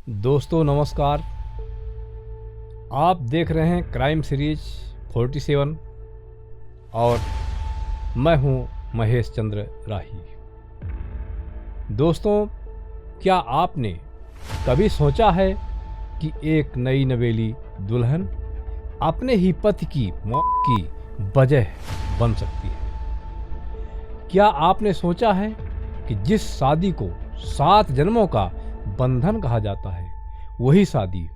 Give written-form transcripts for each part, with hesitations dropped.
दोस्तों नमस्कार। आप देख रहे हैं क्राइम सीरीज 47 और मैं हूं महेश चंद्र राही। दोस्तों, क्या आपने कभी सोचा है कि एक नई नवेली दुल्हन अपने ही पति की मौत की वजह बन सकती है? क्या आपने सोचा है कि जिस शादी को 7 जन्मों का बंधन कहा जाता है, वही शादी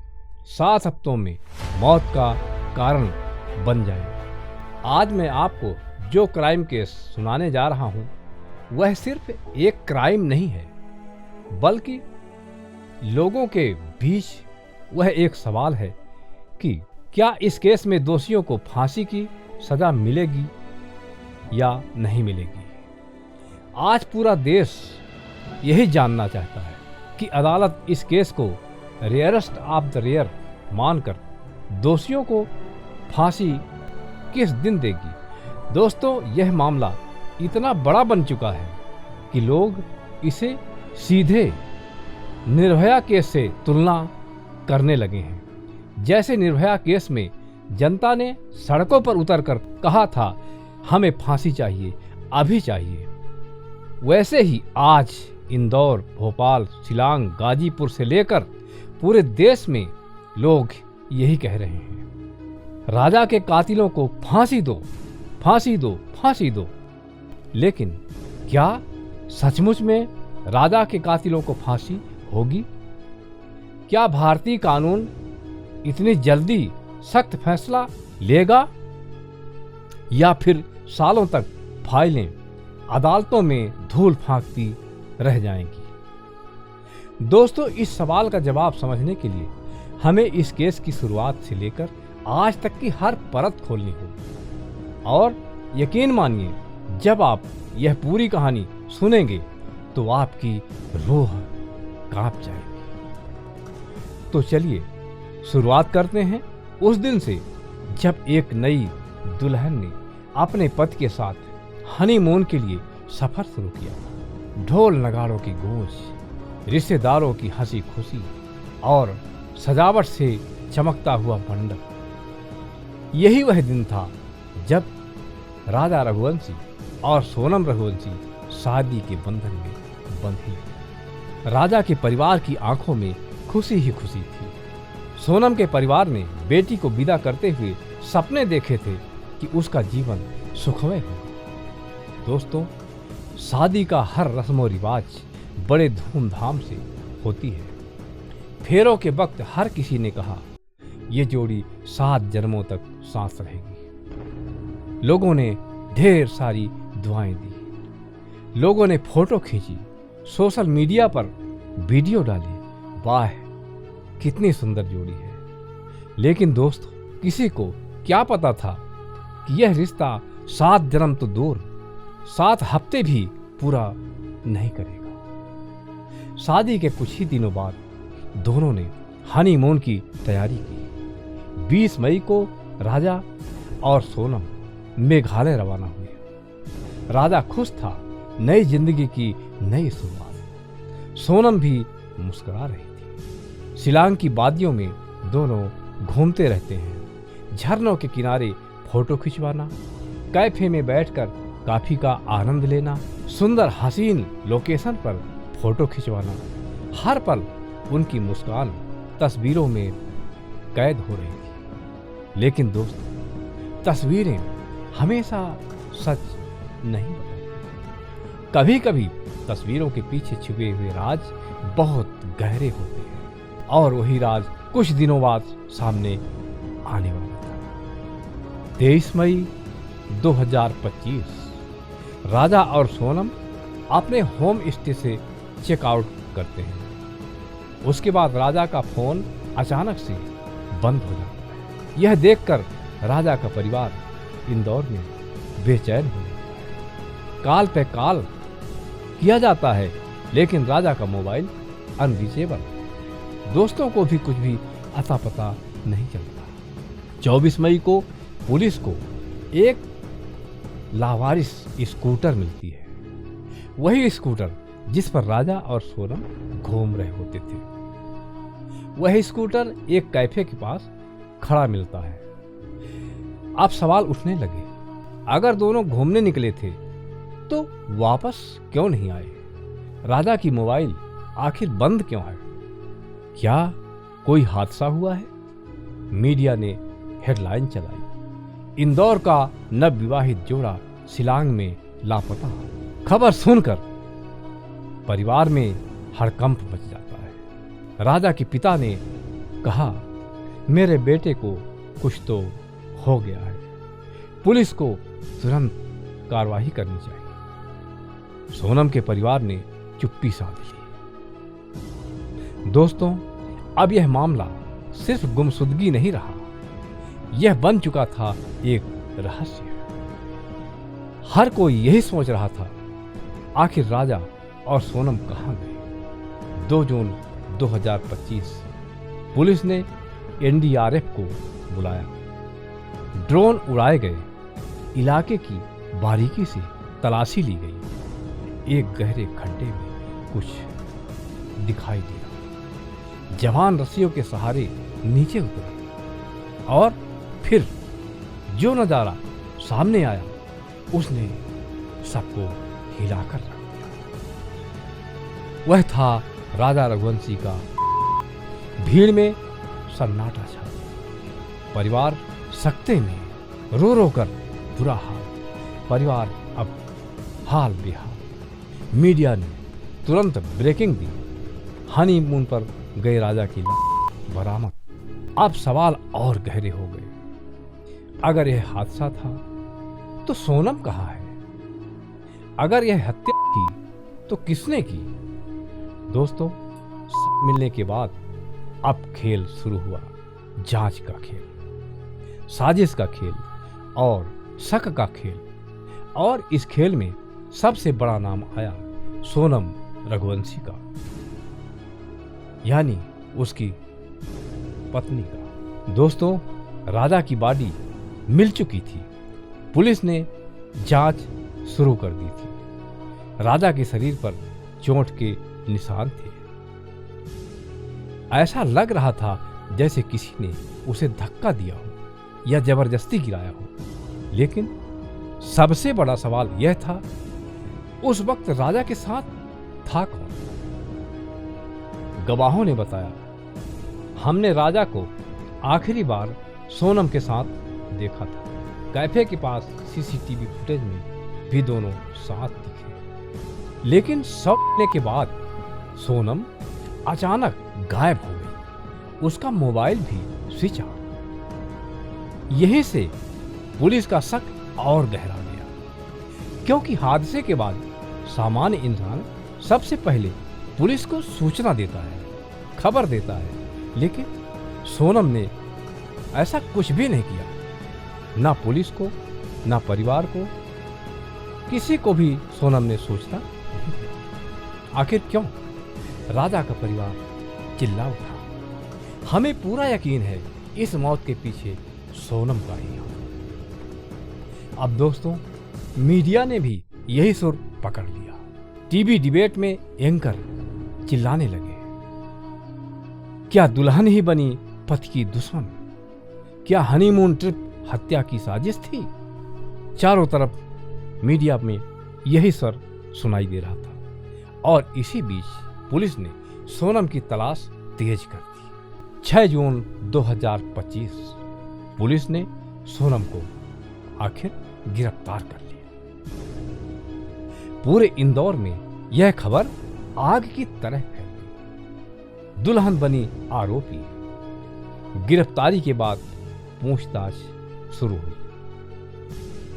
7 हफ्तों में मौत का कारण बन जाए? आज मैं आपको जो क्राइम केस सुनाने जा रहा हूं, वह सिर्फ एक क्राइम नहीं है, बल्कि लोगों के बीच वह एक सवाल है कि क्या इस केस में दोषियों को फांसी की सजा मिलेगी या नहीं मिलेगी। आज पूरा देश यही जानना चाहता है कि अदालत इस केस को रेयरेस्ट ऑफ द रेयर मानकर दोषियों को फांसी किस दिन देगी। दोस्तों, यह मामला इतना बड़ा बन चुका है कि लोग इसे सीधे निर्भया केस से तुलना करने लगे हैं। जैसे निर्भया केस में जनता ने सड़कों पर उतरकर कहा था, हमें फांसी चाहिए, अभी चाहिए, वैसे ही आज इंदौर, भोपाल, शिलांग, गाजीपुर से लेकर पूरे देश में लोग यही कह रहे हैं, राजा के कातिलों को फांसी दो, फांसी दो, फांसी दो। लेकिन क्या सचमुच में राजा के कातिलों को फांसी होगी? क्या भारतीय कानून इतनी जल्दी सख्त फैसला लेगा या फिर सालों तक फाइलें अदालतों में धूल फांकती रह जाएंगी? दोस्तों, इस सवाल का जवाब समझने के लिए हमें इस केस की शुरुआत से लेकर आज तक की हर परत खोलनी होगी। और यकीन मानिए, जब आप यह पूरी कहानी सुनेंगे तो आपकी रूह कांप जाएगी। तो चलिए शुरुआत करते हैं उस दिन से जब एक नई दुल्हन ने अपने पति के साथ हनीमून के लिए सफर शुरू किया। ढोल नगाड़ों की गूंज, रिश्तेदारों की हंसी खुशी और सजावट से चमकता हुआ मंडप। यही वह दिन था जब राजा रघुवंशी और सोनम रघुवंशी शादी के बंधन में बंधे। राजा के परिवार की आंखों में खुशी ही खुशी थी। सोनम के परिवार ने बेटी को विदा करते हुए सपने देखे थे कि उसका जीवन सुखमय हो। दोस्तों, शादी का हर रस्म और रिवाज बड़े धूमधाम से होती है। फेरों के वक्त हर किसी ने कहा, ये जोड़ी 7 जन्मों तक साथ रहेगी। लोगों ने ढेर सारी दुआएं दी, लोगों ने फोटो खींची, सोशल मीडिया पर वीडियो डाली। वाह, कितनी सुंदर जोड़ी है। लेकिन दोस्तों, किसी को क्या पता था कि यह रिश्ता 7 जन्म तो दूर 7 हफ्ते भी पूरा नहीं करेगा। शादी के कुछ ही दिनों बाद दोनों ने हनीमून की तैयारी की। 20 मई को राजा और सोनम मेघालय रवाना हुए। राजा खुश था, नई जिंदगी की नई शुरुआत। सोनम भी मुस्कुरा रही थी। शिलांग की वादियों में दोनों घूमते रहते हैं। झरनों के किनारे फोटो खिंचवाना, कैफे में बैठकर कॉफी का आनंद लेना, सुंदर हसीन लोकेशन पर फोटो खिंचवाना, हर पल उनकी मुस्कान तस्वीरों में कैद हो रही थी। लेकिन दोस्तों, तस्वीरें हमेशा सच नहीं बताती। कभी कभी तस्वीरों के पीछे छुपे हुए राज बहुत गहरे होते हैं और वही राज कुछ दिनों बाद सामने आने वाला था। 23 मई 2025 राजा और सोनम अपने होम स्टे से चेकआउट करते हैं। उसके बाद राजा का फोन अचानक से बंद हो जाता है। यह देखकर राजा का परिवार इंदौर में बेचैन हो जाता है। कॉल पे कॉल किया जाता है, लेकिन राजा का मोबाइल अनरीचेबल। दोस्तों को भी कुछ भी अता पता नहीं चलता। 24 मई को पुलिस को एक लावारिस स्कूटर मिलती है। वही स्कूटर जिस पर राजा और सोनम घूम रहे होते थे। वह स्कूटर एक कैफे के पास खड़ा मिलता है। अब सवाल उठने लगे, अगर दोनों घूमने निकले थे तो वापस क्यों नहीं आए? राजा की मोबाइल आखिर बंद क्यों है? क्या कोई हादसा हुआ है? मीडिया ने हेडलाइन चलाई, इंदौर का नवविवाहित जोड़ा शिलांग में लापता। खबर सुनकर परिवार में हड़कंप मच जाता है। राजा के पिता ने कहा, मेरे बेटे को कुछ तो हो गया है, पुलिस को तुरंत कार्रवाई करनी चाहिए। सोनम के परिवार ने चुप्पी साध ली। दोस्तों, अब यह मामला सिर्फ गुमशुदगी नहीं रहा, यह बन चुका था एक रहस्य। हर कोई यही सोच रहा था, आखिर राजा और सोनम कहां गए? 2 जून 2025 पुलिस ने एनडीआरएफ को बुलाया। ड्रोन उड़ाए गए, इलाके की बारीकी से तलाशी ली गई। एक गहरे खड्डे में कुछ दिखाई दिया। जवान रस्सियों के सहारे नीचे उतरे और फिर जो नजारा सामने आया उसने सबको हिलाकर रख दिया। वह था राजा रघुवंशी का। भीड़ में सन्नाटा छा गया। परिवार सकते में रो रो कर बुरा हाल। परिवार अब हाल बेहाल। मीडिया ने तुरंत ब्रेकिंग दी, हनीमून पर गए राजा की लाश बरामद। अब सवाल और गहरे हो गए। अगर यह हादसा था तो सोनम कहाँ है? अगर यह हत्या थी तो किसने की? दोस्तों, सब मिलने के बाद अब खेल शुरू हुआ। जांच का खेल, साजिश का खेल और शक का खेल। और इस खेल में सबसे बड़ा नाम आया सोनम रघुवंशी का, यानी उसकी पत्नी का। दोस्तों, राजा की बॉडी मिल चुकी थी। पुलिस ने जांच शुरू कर दी थी। राजा के शरीर पर चोट के निशान थे। ऐसा लग रहा था जैसे किसी ने उसे धक्का दिया हो या जबरदस्ती गिराया हो। लेकिन सबसे बड़ा सवाल यह था, उस वक्त राजा के साथ था कौन? गवाहों ने बताया, हमने राजा को आखिरी बार सोनम के साथ देखा था। कैफे के पास सीसीटीवी फुटेज में भी दोनों साथ दिखे। लेकिन सब के बाद सोनम अचानक गायब हो गई। उसका मोबाइल भी स्विच ऑफ। यहीं से पुलिस का शक और गहरा गया, क्योंकि हादसे के बाद सामान्य इंसान सबसे पहले पुलिस को सूचना देता है, खबर देता है। लेकिन सोनम ने ऐसा कुछ भी नहीं किया। ना पुलिस को, ना परिवार को, किसी को भी सोनम ने सूचना नहीं दी। आखिर क्यों? राजा का परिवार चिल्ला उठा, हमें पूरा यकीन है इस मौत के पीछे सोनम का ही हाथ। अब दोस्तों, मीडिया ने भी यही सुर पकड़ लिया। टीवी डिबेट में एंकर चिल्लाने लगे, क्या दुल्हन ही बनी पति की दुश्मन? क्या हनीमून ट्रिप हत्या की साजिश थी? चारों तरफ मीडिया में यही स्वर सुनाई दे रहा था। और इसी बीच पुलिस ने सोनम की तलाश तेज कर दी। 6 जून 2025 पुलिस ने सोनम को आखिर गिरफ्तार कर लिया। पूरे इंदौर में यह खबर आग की तरह फैल गई। दुल्हन बनी आरोपी। गिरफ्तारी के बाद पूछताछ शुरू हुई।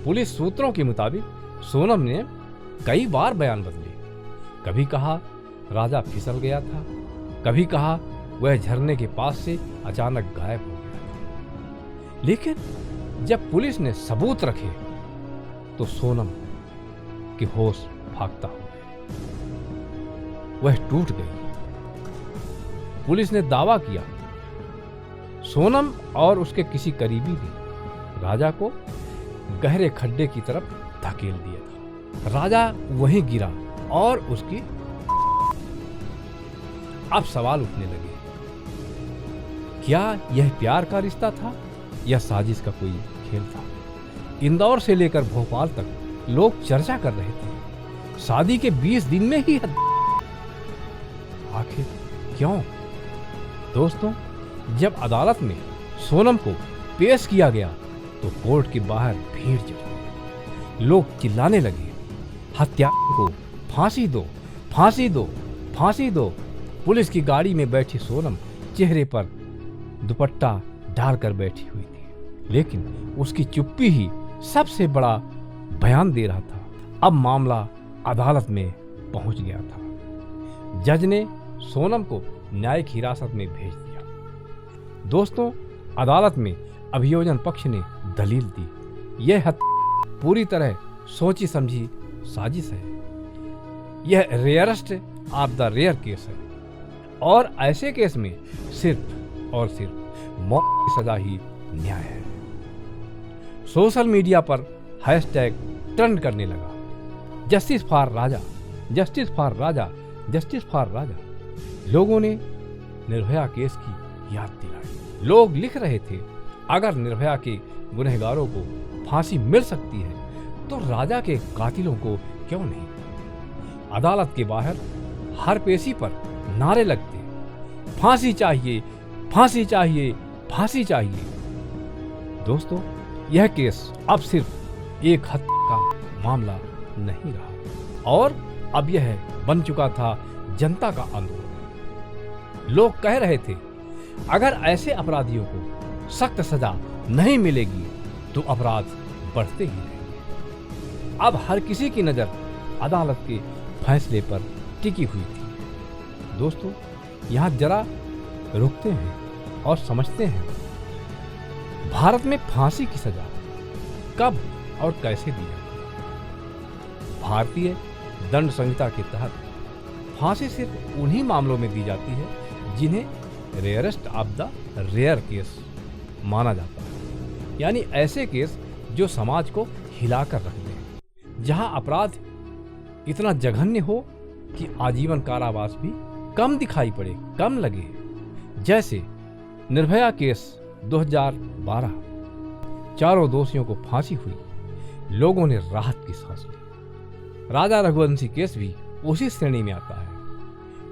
पुलिस सूत्रों के मुताबिक सोनम ने कई बार बयान बदले। कभी कहा राजा फिसल गया था, कभी कहा वह झरने के पास से अचानक गायब हो गया था। लेकिन जब पुलिस ने सबूत रखे तो सोनम के होश भागता हो गए। वह टूट गई। पुलिस ने दावा किया सोनम और उसके किसी करीबी ने राजा को गहरे खड्डे की तरफ धकेल दिया था। राजा वहीं गिरा और उसकी। अब सवाल उठने लगे, क्या यह प्यार का रिश्ता था या साजिश का कोई खेल था? इंदौर से लेकर भोपाल तक लोग चर्चा कर रहे थे। शादी के 20 दिन में ही आखिर क्यों? दोस्तों, जब अदालत में सोनम को पेश किया गया तो कोर्ट के बाहर भीड़ जम गई। लोग चिल्लाने लगे, हत्यारे को फांसी दो, फांसी दो, फांसी दो। पुलिस की गाड़ी में बैठी सोनम चेहरे पर दुपट्टा डालकर बैठी हुई थी, लेकिन उसकी चुप्पी ही सबसे बड़ा बयान दे रहा था। अब मामला अदालत में पहुंच गया था। जज ने सोनम को न्यायिक हिरासत में भेज दिया। दोस्तों, अदालत में अभियोजन पक्ष ने दलील दी, यह हत्या पूरी तरह सोची समझी साजिश है। यह rarest of the rare case है और ऐसे केस में सिर्फ और सिर्फ मौत की सजा ही न्याय है। सोशल मीडिया पर हैशटैग ट्रेंड करने लगा, justice for Raja, justice for Raja, justice for Raja. लोगों ने निर्भया केस की याद दिलाई। लोग लिख रहे थे, अगर निर्भया के गुनहगारों को फांसी मिल सकती है तो राजा के कातिलों को क्यों नहीं? अदालत के बाहर हर पेशी पर नारे लगते, फांसी चाहिए, फांसी चाहिए, फांसी चाहिए। दोस्तों, यह केस अब सिर्फ एक हत्या का मामला नहीं रहा और अब यह बन चुका था जनता का आंदोलन। लोग कह रहे थे, अगर ऐसे अपराधियों को सख्त सजा नहीं मिलेगी तो अपराध बढ़ते ही रहेंगे। अब हर किसी की नजर अदालत के फैसले पर टिकी हुई थी। दोस्तों, यहाँ जरा रुकते हैं और समझते हैं, भारत में फांसी की सजा कब और कैसे दी जाती है? भारतीय दंड संहिता के तहत फांसी सिर्फ उन्हीं मामलों में दी जाती है जिन्हें rarest of the rare case माना जाता है, यानी ऐसे केस जो समाज को हिलाकर रख दें, जहां अपराध इतना जघन्य हो कि आजीवन कारावास भी कम दिखाई पड़े, कम लगे। जैसे निर्भया केस 2012, चारों दोषियों को फांसी हुई, लोगों ने राहत की सांस ली। राजा रघुवंशी केस भी उसी श्रेणी में आता है।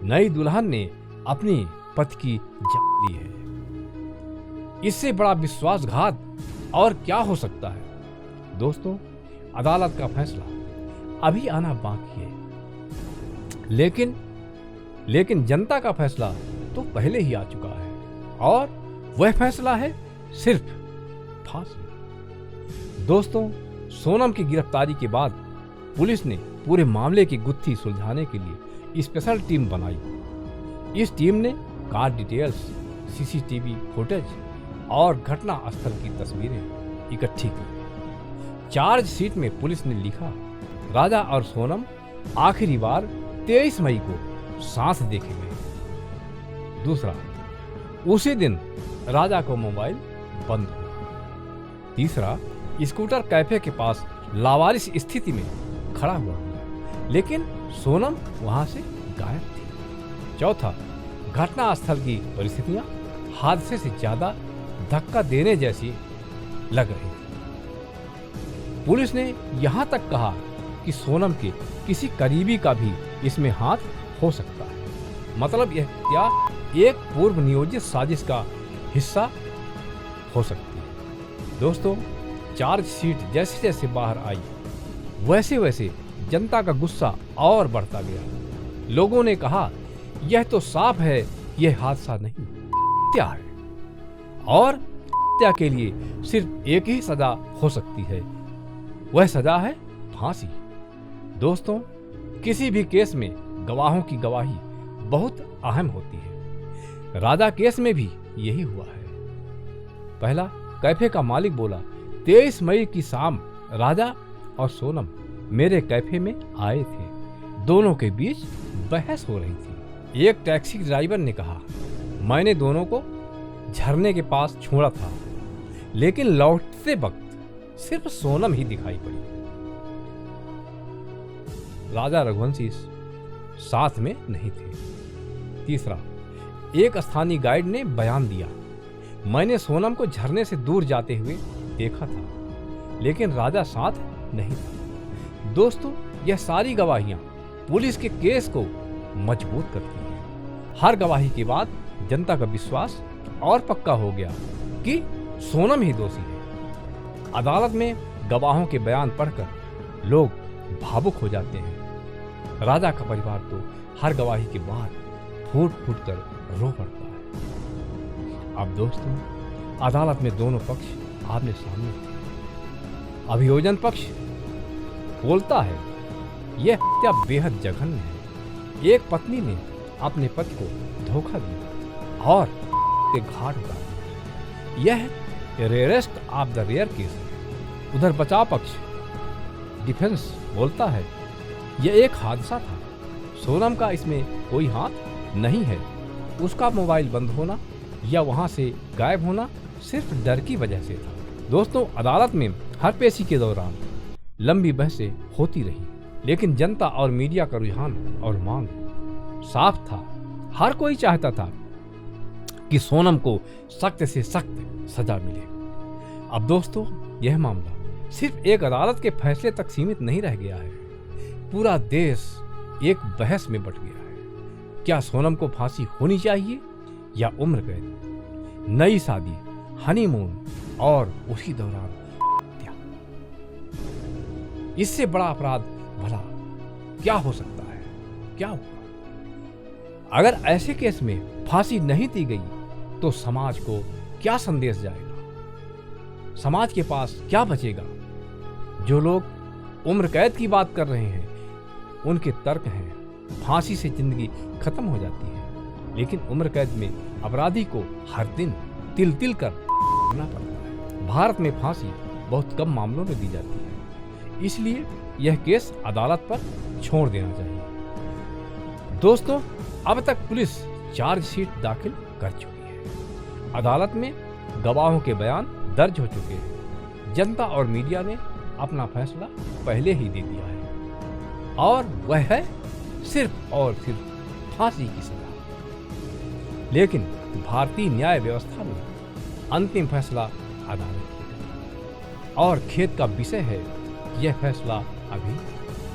नई दुल्हन ने अपनी पति की जान ली है। इससे बड़ा विश्वासघात और क्या हो सकता है? दोस्तों, अदालत का फैसला अभी आना बाकी है, लेकिन जनता का फैसला तो पहले ही आ चुका है और वह फैसला है सिर्फ फांसी। दोस्तों, सोनम की गिरफ्तारी के बाद पुलिस ने पूरे मामले की गुत्थी सुलझाने के लिए स्पेशल टीम बनाई। इस टीम ने कार डिटेल्स, सीसीटीवी फुटेज और घटना स्थल की तस्वीरें इकट्ठी की। चार्जशीट में पुलिस ने लिखा, राजा और सोनम आखिरी बार 23 मई को साथ देखे गए। दूसरा, उसी दिन राजा को मोबाइल बंद हुआ। तीसरा, स्कूटर कैफे के पास लावारिस स्थिति में खड़ा हुआ, लेकिन सोनम वहां से गायब थी। चौथा, घटना स्थल की परिस्थितियां हादसे से ज्यादा धक्का देने जैसी लग रही थी। पुलिस ने यहां तक कहा कि सोनम के किसी करीबी का भी इसमें हाथ हो सकता है। मतलब यह क्या एक पूर्व नियोजित साजिश का हिस्सा हो सकती है। दोस्तों, चार्जशीट जैसे जैसे बाहर आई, वैसे वैसे जनता का गुस्सा और बढ़ता गया। लोगों ने कहा, यह तो साफ है, यह हादसा नहीं, हत्या है और हत्या के लिए सिर्फ एक ही सजा हो सकती है, वह सजा है फांसी। दोस्तों, किसी भी केस में गवाहों की गवाही बहुत अहम होती है। राजा केस में भी यही हुआ है। पहला, कैफे का मालिक बोला, 23 मई की शाम राजा और सोनम मेरे कैफे में आए थे। दोनों के बीच बहस हो रही थी। एक टैक्सी ड्राइवर ने कहा, मैंने दोनों को झरने के पास छोड़ा था, लेकिन लौटते वक्त सिर्फ सोनम ही दिखाई पड़ी। राजा रघुवंशी साथ में नहीं थे। तीसरा, एक स्थानीय गाइड ने बयान दिया, मैंने सोनम को झरने से दूर जाते हुए देखा था, लेकिन राजा साथ नहीं था। दोस्तों, यह सारी गवाहियां पुलिस के केस को मजबूत करती हैं। हर गवाही के बाद जनता का विश्वास और पक्का हो गया कि सोनम ही दोषी है। अदालत में गवाहों के बयान पढ़कर लोग भावुक हो जाते हैं। राजा का परिवार तो हर गवाही के बाद फूट फूट कर रो पड़ता है। अब दोस्तों, अदालत में दोनों पक्ष आमने सामने थे। अभियोजन पक्ष बोलता है, यह हत्या बेहद जघन्य है। एक पत्नी ने अपने पति को धोखा दिया और के घाट उतार दिया। यह rarest of the rare case है। उधर बचाव पक्ष डिफेंस बोलता है, यह एक हादसा था। सोनम का इसमें कोई हाथ नहीं है। उसका मोबाइल बंद होना या वहां से गायब होना सिर्फ डर की वजह से था। दोस्तों, अदालत में हर पेशी के दौरान लंबी बहसें होती रही, लेकिन जनता और मीडिया का रुझान और मांग साफ था। हर कोई चाहता था कि सोनम को सख्त से सख्त सजा मिले। अब दोस्तों, यह मामला सिर्फ एक अदालत के फैसले तक सीमित नहीं रह गया है। पूरा देश एक बहस में बट गया है। क्या सोनम को फांसी होनी चाहिए या उम्र कैद? नई शादी, हनीमून और उसी दौरान हत्या। इससे बड़ा अपराध भला क्या हो सकता है? क्या होगा? अगर ऐसे केस में फांसी नहीं दी गई तो समाज को क्या संदेश जाएगा? समाज के पास क्या बचेगा? जो लोग उम्र कैद की बात कर रहे हैं, उनके तर्क हैं फांसी से जिंदगी खत्म हो जाती है, लेकिन उम्र कैद में अपराधी को हर दिन तिल तिल कर करना पड़ता है। भारत में फांसी बहुत कम मामलों में दी जाती है, इसलिए यह केस अदालत पर छोड़ देना चाहिए। दोस्तों, अब तक पुलिस चार्जशीट दाखिल कर चुकी है। अदालत में गवाहों के बयान दर्ज हो चुके हैं। जनता और मीडिया ने अपना फैसला पहले ही दे दिया है, और वह है सिर्फ और सिर्फ फांसी की सजा। लेकिन भारतीय न्याय व्यवस्था में अंतिम फैसला अदालत की, और खेद का विषय है कि यह फैसला अभी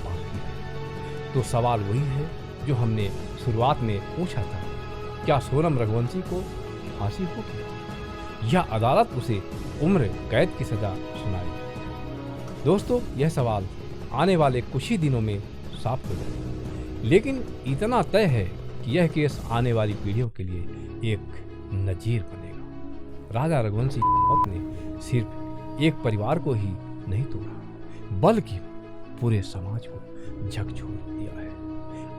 बाकी है। तो सवाल वही है जो हमने शुरुआत में पूछा था, क्या सोनम रघुवंशी को फांसी होगी या अदालत उसे उम्र कैद की सजा सुनाएगी? दोस्तों, यह सवाल आने वाले कुछ ही दिनों में साफ हो जाएगा, लेकिन इतना तय है कि यह केस आने वाली पीढ़ियों के लिए एक नजीर बनेगा। राजा रघुवंशी की मौत ने सिर्फ एक परिवार को ही नहीं तोड़ा, बल्कि पूरे समाज को झकझोर दिया है।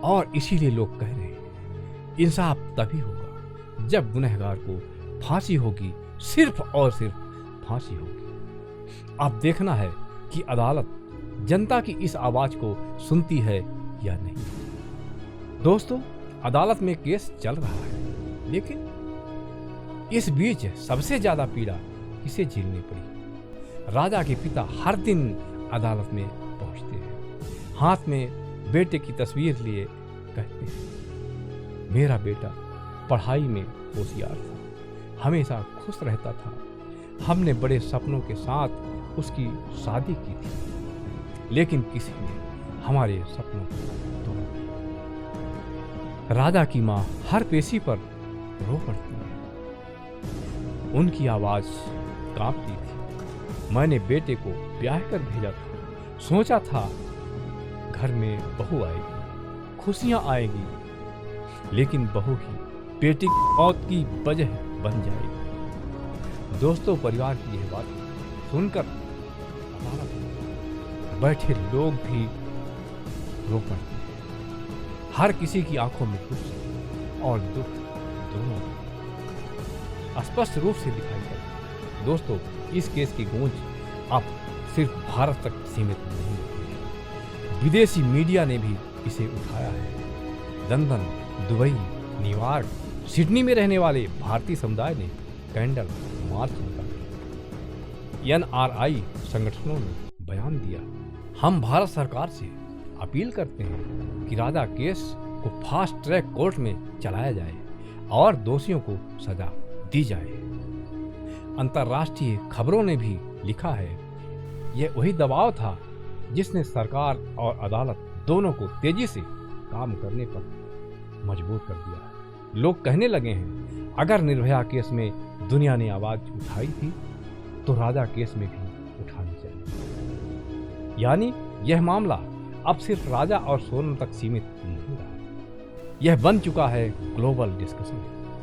और इसीलिए लोग कह रहे हैं, इंसाफ तभी होगा जब गुनहगार को फांसी होगी, सिर्फ और सिर्फ फांसी होगी। अब देखना है कि अदालत जनता की इस आवाज को सुनती है या नहीं। दोस्तों, अदालत में केस चल रहा है, लेकिन इस बीच सबसे ज्यादा पीड़ा किसे झेलनी पड़ी? राजा के पिता हर दिन अदालत में पहुंचते हैं, हाथ में बेटे की तस्वीर लिए कहते हैं, मेरा बेटा पढ़ाई में होशियार था, हमेशा खुश रहता था, हमने बड़े सपनों के साथ उसकी शादी की थी, लेकिन किसी ने हमारे सपनों को तोड़ दिया। राजा की मां हर पेशी पर रो पड़ती है, उनकी आवाज कांपती थी। मैंने बेटे को ब्याह कर भेजा था, सोचा था घर में बहू आएगी, खुशियां आएगी, लेकिन बहू ही बेटी की मौत की वजह बन जाएगी। दोस्तों, परिवार की यह बात सुनकर अदालत में बैठे लोग भी रो पड़ते हैं। हर किसी की आंखों में गुस्सा और दुख दोनों स्पष्ट रूप से दिखाई पड़ता। दोस्तों, इस केस की गूंज अब सिर्फ भारत तक सीमित नहीं है, विदेशी मीडिया ने भी इसे उठाया है। लंदन, दुबई, न्यूयॉर्क, सिडनी में रहने वाले भारतीय समुदाय ने कैंडल मार्च निकाले। एनआरआई संगठनों ने बयान दिया। हम भारत सरकार से अपील करते हैं कि राजा केस को फास्ट ट्रैक कोर्ट में चलाया जाए और दोषियों को सजा दी जाए। अंतर्राष्ट्रीय खबरों ने भी लिखा है, यह वही दबाव था जिसने सरकार और अदालत दोनों को तेजी से काम करने पर मजबूर कर दिया है। लोग कहने लगे हैं, अगर निर्भया केस में दुनिया ने आवाज उठाई थी तो राजा केस में भी उठानी चाहिए। यानी यह मामला अब सिर्फ राजा और सोनम तक सीमित नहीं रहा, यह बन चुका है ग्लोबल डिस्कशन।